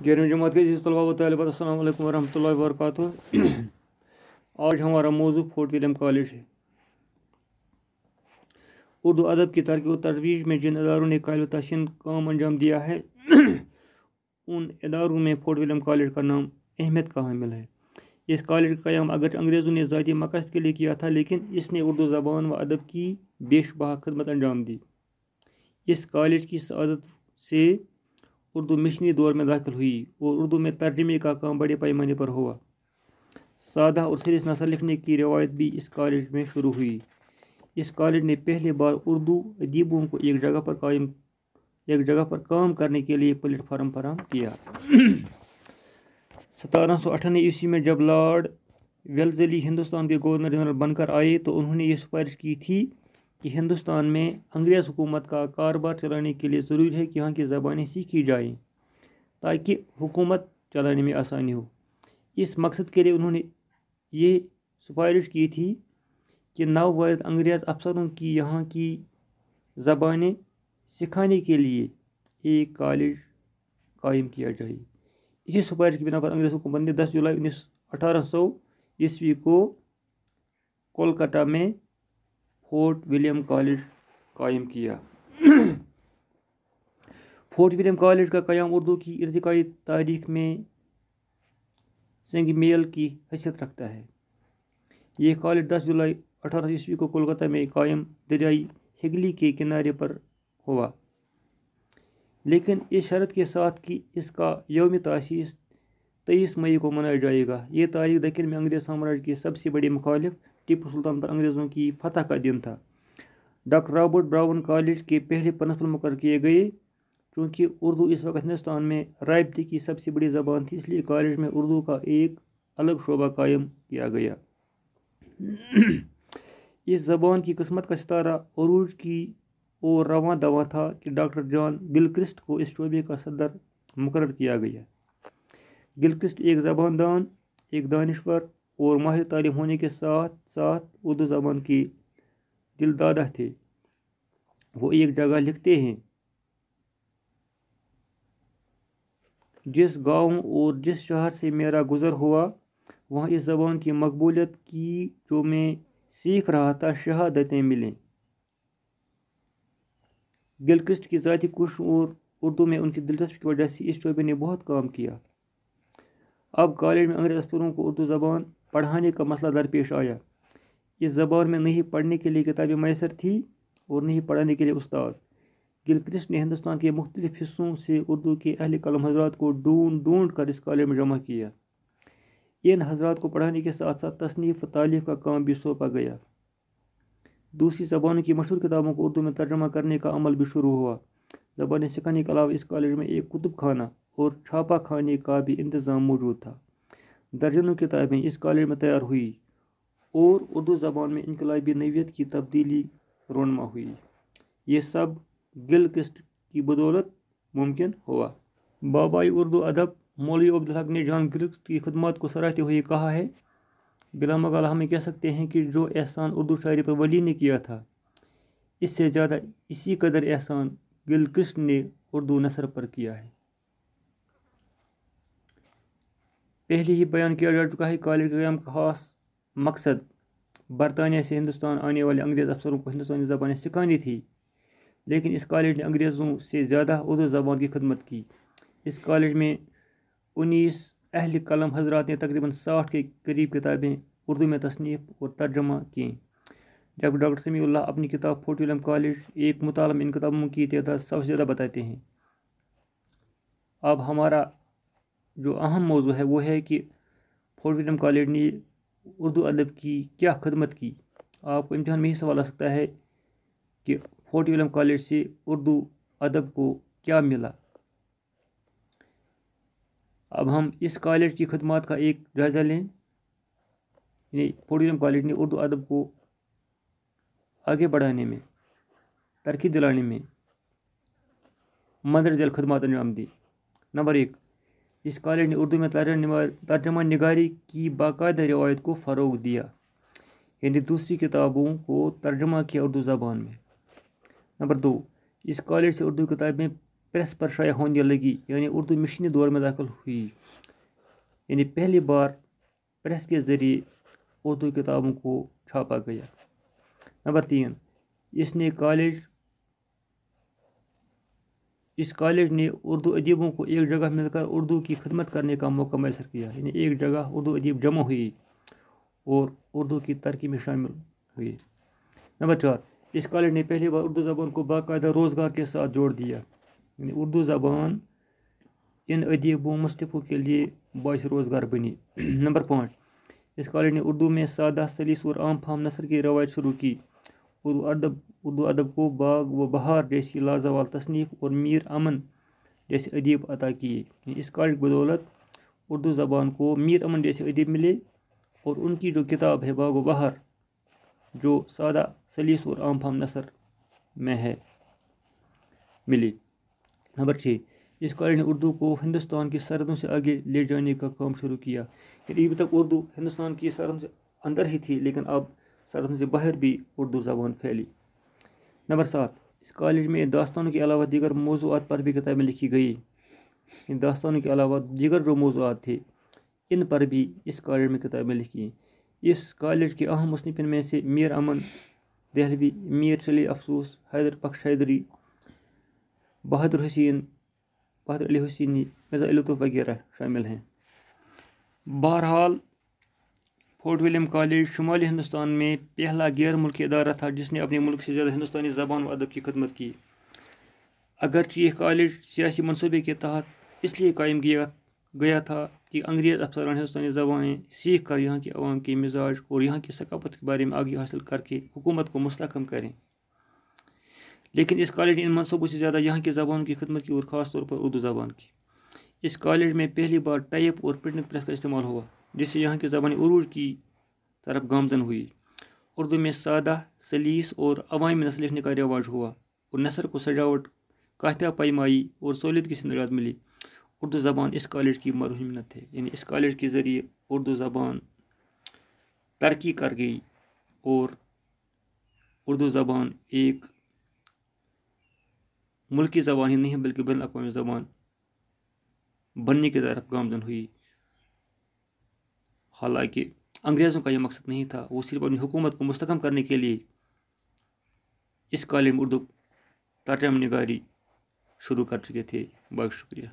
11वीं जमात के तलबा व तालिबात, अस्सलाम वालेकुम वरहमतुल्लाहि वबरकातुहू। आज हमारा मौजू फोर्ट विलियम कॉलेज है। उर्दू अदब की तरक्की और तजवीज़ में जिन इदारों ने काबिल तहसीन काम अंजाम दिया है उन इदारों में फोर्ट विलियम कॉलेज का नाम अहमियत का हामिल है। इस कॉलेज का क़याम अगर अंग्रेज़ों ने ज़ाती मकसद के लिए किया था, लेकिन इसने उर्दू ज़बान व अदब की बेशबहा खिदमत अंजाम दी। इस कॉलेज की सआदत से उर्दू मिशनरी दौर में दाखिल हुई और उर्दू में तर्जमे का काम बड़े पैमाने पर हुआ। सादा और सलीस नसर लिखने की रवायत भी इस कॉलेज में शुरू हुई। इस कॉलेज ने पहली बार उर्दू अदीबों को एक जगह पर काम करने के लिए प्लेटफार्म फराहम किया। 1798 ईस्वी में जब लॉर्ड वेल्लेस्ली हिंदुस्तान के गवर्नर जनरल बनकर आए तो उन्होंने ये सिफारिश की थी कि हिंदुस्तान में अंग्रेज़ हुकूमत का कारोबार चलाने के लिए ज़रूरी है कि यहाँ की ज़बानें सीखी जाएँ ताकि हुकूमत चलाने में आसानी हो। इस मकसद के लिए उन्होंने ये सिफारिश की थी कि नववारिद अंग्रेज़ अफसरों की यहाँ की ज़बानें सिखाने के लिए एक कॉलेज कायम किया जाए। इसी सिफारिश की बिना पर अंग्रेज़ हुकूमत ने 10 जुलाई 1800 ईस्वी को कोलकाता में फोर्ट विलियम कॉलेज कायम किया। फोर्ट विलियम कॉलेज का क़याम उर्दू की इर्तिकाई तारीख़ में संग मेल की हैसियत रखता है। ये कॉलेज 10 जुलाई 1800 ईस्वी को कोलकाता में कायम दरियाई हिगली के किनारे पर हुआ, लेकिन इस शर्त के साथ कि इसका यौम तासीस 23 मई को मनाया जाएगा। ये तारीख दक्कन में अंग्रेज़ साम्राज्य के सबसे बड़े मुखालिफ टिप्पू सुल्तान पर अंग्रेज़ों की फतह का दिन था। डॉक्टर रॉबर्ट ब्राउन कॉलेज के पहले प्रिंसिपल मुकर्रर किए गए। चूँकि उर्दू इस वक्त हिंदुस्तान में राबते की सबसे बड़ी ज़बान थी, इसलिए कॉलेज में उर्दू का एक अलग शोबा कायम किया गया। इस ज़बान की किस्मत का सितारा अरूज की और रवां दवा था कि डॉक्टर जॉन गिलक्रिस्ट को इस शोबे का सदर मुकर्रर किया गया। गिलक्रिस्ट एक ज़बानदान, एक दानिश्वर और माहिर तालीम होने के साथ साथ उर्दू ज़बान के दिलदादा थे। वो एक जगह लिखते हैं, जिस गांव और जिस शहर से मेरा गुज़र हुआ वहाँ इस ज़बान की मकबूलियत की जो मैं सीख रहा था शहादतें मिलें। गिलक्रिस्ट की ज़ाती कोशिश और उर्दू में उनकी दिलचस्पी की वजह से इस शोबे ने बहुत काम किया। अब कॉलेज में अंग्रेज़ अफसरों को उर्दू ज़बान पढ़ाने का मसला दरपेश आया। इस ज़बान में नहीं पढ़ने के लिए किताबें मैसर थी और नहीं पढ़ाने के लिए उस्ताद। गिलक्रिस्ट ने हिंदुस्तान के मुख्तलिफ हिस्सों से उर्दू के अहले कलम हजरात को ढूंढ कर इस कॉलेज में जमा किया। इन हजरात को पढ़ाने के साथ साथ तसनीफ़ व तालीफ़ का काम भी सौंपा गया। दूसरी ज़बानों की मशहूर किताबों को उर्दू में तर्जुमा करने का अमल भी शुरू हुआ। ज़बानें सिखाने के अलावा इस कॉलेज में एक कुतुब खाना और छापा खाने का भी इंतज़ाम मौजूद था। दर्जनों किताबें इस कॉलेज में तैयार हुई और उर्दू ज़बान में इनकलाबी नवीयत की तब्दीली रोनमा हुई। ये सब गिलक्रिस्ट की बदौलत मुमकिन हुआ। बाबाई उर्दू अदब मौलवी अब्दुल हक ने जॉन गिलक्रिस्ट की खिदमत को सराहते हुए कहा है, बिला मगाला हमें कह सकते हैं कि जो एहसान उर्दू शायरी पर वली ने किया था, इससे ज़्यादा इसी कदर एहसान गिलक्रिस्ट ने उर्दू नसर पर किया है। पहले ही बयान किया जा चुका है, कॉलेज का क़याम का ख़ास मकसद बरतानिया से हिंदुस्तान आने वाले अंग्रेज़ अफसरों को हिंदुस्तानी ज़बानें सिखानी थी, लेकिन इस कॉलेज ने अंग्रेज़ों से ज़्यादा उर्दू ज़बान की खिदमत की। इस कॉलेज में 19 अहल कलम हजरात ने तकरीबन 60 के करीब किताबें उर्दू में तसनीफ़ और तर्जुमा की। जब डॉक्टर समीउल्लाह अपनी किताब फोर्ट विलियम कॉलेज एक मुताला में इन किताबों की तादाद सबसे ज़्यादा बताते हैं। अब हमारा जो अहम मौजू है वो है कि फोर्ट विलियम कॉलेज ने उर्दू अदब की क्या खिदमत की। आपको इम्तिहान में ही सवाल आ सकता है कि फोर्ट विलियम कॉलेज से उर्दू अदब को क्या मिला। अब हम इस कॉलेज की खिदमत का एक जायज़ा लें। फोर्ट विलियम कॉलेज ने उर्दू अदब को आगे बढ़ाने में, तरक्की दिलाने में मंदरजा खिदमत अंजाम दी। नंबर 1, इस कॉलेज ने उर्दू में तर्जुमा निगारी की बाकायदा रवायत को फ़रोग़ दिया, यानी दूसरी किताबों को तर्जुमा किया उर्दू ज़बान में। नंबर 2, इस कॉलेज से उर्दू किताबें प्रेस पर शाया होने लगी, यानी उर्दू मिशनी दौर में दाखिल हुई, यानी पहली बार प्रेस के ज़रिए उर्दू किताबों को छापा गया। नंबर 3, इस कॉलेज ने उर्दू अदीबों को एक जगह मिलकर उर्दू की खिदमत करने का मौका मैसर किया, यानी एक जगह उर्दू अदीब जमा हुई और उर्दू की तरक्की में शामिल हुई। नंबर 4, इस कॉलेज ने पहली बार उर्दू ज़बान को बाकायदा रोज़गार के साथ जोड़ दिया, यानी उर्दू ज़बान इन अदीबों मुस्तफ़ों के लिए बाइस रोज़गार बनी। नंबर 5, इस कॉलेज ने उर्दू में सादा, सलीस और आम फाम नसर की रवायत शुरू की। उर्दू अदब को बाग व बहार जैसी लाजवाल तसनीफ़ और मीर अमन जैसे अदीब अता किए। इस कॉलेज की बदौलत उर्दू ज़बान को मीर अमन जैसे अदीब मिले और उनकी जो किताब है बाग व बहार, जो सादा, सलीस और आम फाम नसर में है, मिली। नंबर 6, इस कॉलेज ने उर्दू को हिंदुस्तान की सरहदों से आगे ले जाने का काम शुरू किया। अभी तक उर्दू हिंदुस्तान की सरहदों से अंदर ही थी, लेकिन अब सरहदों से बाहर भी उर्दू ज़बान फैली। नंबर 7, इस कॉलेज में दास्तानों के अलावा दीगर मौज़ूआत पर भी किताबें लिखी गई। इन दास्तानों के अलावा दीगर जो मौज़ूआत थे, इन पर भी इस कॉलेज में किताबें लिखी। इस कॉलेज के अहम मुसन्निफ़ीन में से मीर अमन दहलवी, मीर चली अफसूस, हैदर बख्श हैदरी, बहादुर अली हुसैनी, मिर्ज़ा अली लुत्फ़ वगैरह शामिल हैं। बहरहाल फोर्ट विलियम कॉलेज शुमाली हिंदुस्तान में पहला गैर मुल्की इदारा था जिसने अपने मुल्क से ज़्यादा हिंदुस्तानी ज़बान व अदब की खिदमत की। अगरचे यह कॉलेज सियासी मनसूबे के तहत इसलिए कायम किया गया था कि अंग्रेज़ अफसरान हिंदुस्तानी ज़बानें सीख कर यहाँ के अवाम के मिजाज और यहाँ की सकाफत के बारे में आगे हासिल करके हुकूमत को मुस्तहकम करें। लेकिन इस कॉलेज ने इन मनसूबों से ज़्यादा यहाँ की ज़बान की खिदमत की और ख़ास तौर पर उर्दू ज़बान की। इस कॉलेज में पहली बार टाइप और प्रिंटिंग प्रेस का इस्तेमाल हुआ, जिससे यहाँ की ज़बान उरूज की तरफ गामजन हुई। उर्दू में सादा, सलीस और अवामी नस्ल लिखने का रिवाज हुआ और नसर को सजावट, काफिया पायमाई और सोलिदगी से निजात मिली। उर्दू ज़बान इस कॉलेज की मरहूम मिन्नत है, यानी इस कॉलेज के ज़रिए उर्दू ज़बान तरक्की कर गई और उर्दू ज़बान एक मुल्की ज़बान ही नहीं बल्कि बैनुल अक़वामी ज़बान बनने की तरफ गामजन हुई। हालांकि अंग्रेज़ों का यह मकसद नहीं था, वो सिर्फ अपनी हुकूमत को मुस्तहकम करने के लिए इस कॉलेज में उर्दू तर्जमा निगारी शुरू कर चुके थे। बहुत शुक्रिया।